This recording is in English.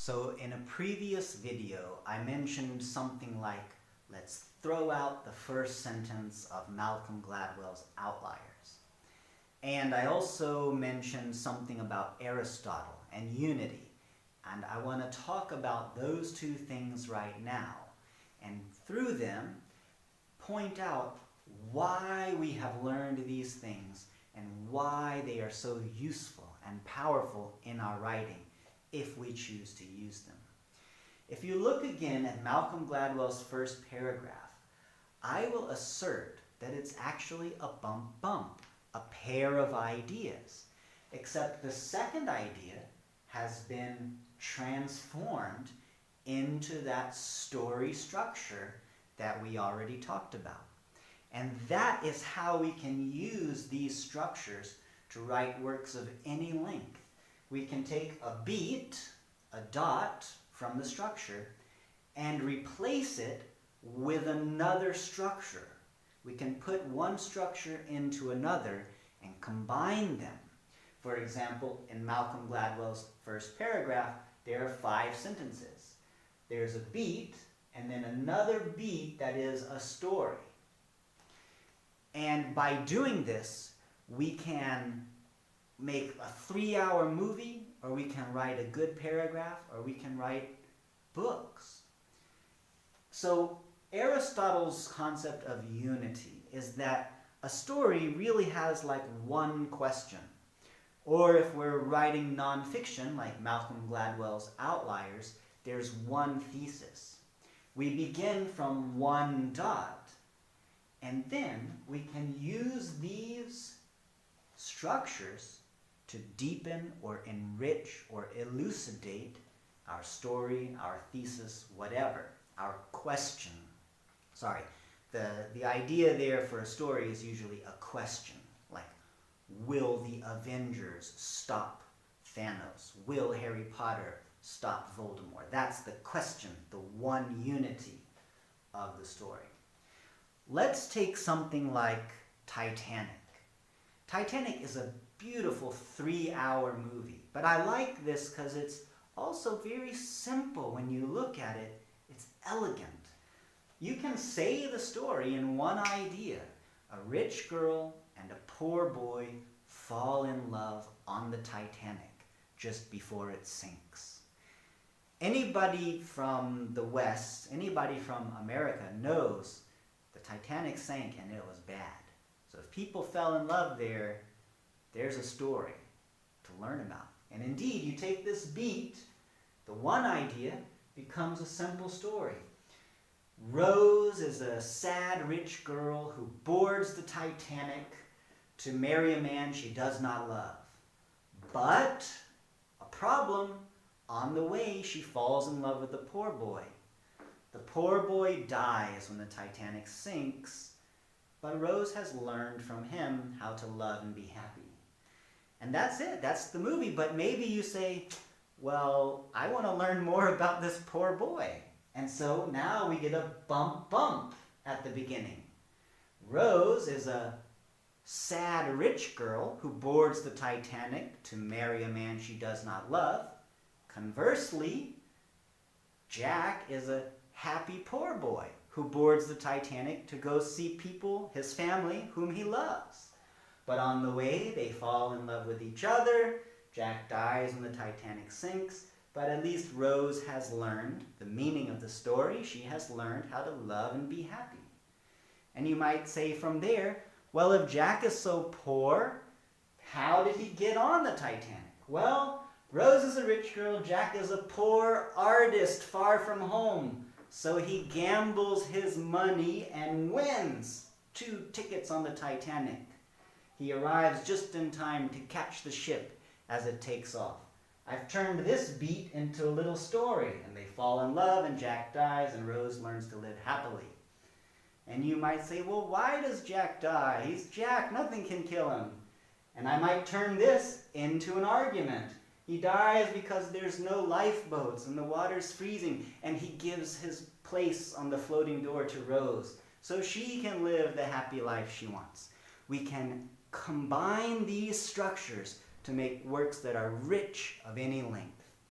So in a previous video, I mentioned something like, let's throw out the first sentence of Malcolm Gladwell's Outliers. And I also mentioned something about Aristotle and unity. And I want to talk about those two things right now. And through them, point out why we have learned these things and why they are so useful and powerful in our writing if we choose to use them. If you look again at Malcolm Gladwell's first paragraph, I will assert that it's actually a bump, a pair of ideas, except the second idea has been transformed into that story structure that we already talked about. And that is how we can use these structures to write works of any length. We can take a beat, a dot from the structure, and replace it with another structure. We can put one structure into another and combine them. For example, in Malcolm Gladwell's first paragraph, there are 5 sentences. There's a beat, and then another beat that is a story. And by doing this, we can make a 3-hour movie, or we can write a good paragraph, or we can write books. So Aristotle's concept of unity is that a story really has like one question. Or if we're writing nonfiction, like Malcolm Gladwell's Outliers, there's one thesis. We begin from one dot, and then we can use these structures to deepen or enrich or elucidate our story, our thesis, whatever, our question. Sorry, the idea there for a story is usually a question, like, will the Avengers stop Thanos? Will Harry Potter stop Voldemort? That's the question, the one unity of the story. Let's take something like Titanic. Titanic is a beautiful 3-hour movie, but I like this because it's also very simple when you look at it. It's elegant. You can say the story in one idea. A rich girl and a poor boy fall in love on the Titanic just before it sinks. Anybody from the West, anybody from America knows the Titanic sank and it was bad. So if people fell in love there, there's a story to learn about. And indeed, you take this beat, the one idea becomes a simple story. Rose is a sad rich girl who boards the Titanic to marry a man she does not love. But a problem, on the way she falls in love with the poor boy. The poor boy dies when the Titanic sinks, but Rose has learned from him how to love and be happy. And that's it, that's the movie. But maybe you say, well, I want to learn more about this poor boy. And so now we get a bump at the beginning. Rose is a sad rich girl who boards the Titanic to marry a man she does not love. Conversely, Jack is a happy poor boy who boards the Titanic to go see people, his family, whom he loves. But on the way, they fall in love with each other. Jack dies when the Titanic sinks. But at least Rose has learned the meaning of the story. She has learned how to love and be happy. And you might say from there, well, if Jack is so poor, how did he get on the Titanic? Well, Rose is a rich girl. Jack is a poor artist far from home. So he gambles his money and wins 2 tickets on the Titanic. He arrives just in time to catch the ship as it takes off. I've turned this beat into a little story, and they fall in love, and Jack dies, and Rose learns to live happily. And you might say, well, why does Jack die? He's Jack, nothing can kill him. And I might turn this into an argument. He dies because there's no lifeboats, and the water's freezing, and he gives his place on the floating door to Rose, so she can live the happy life she wants. We can combine these structures to make works that are rich of any length.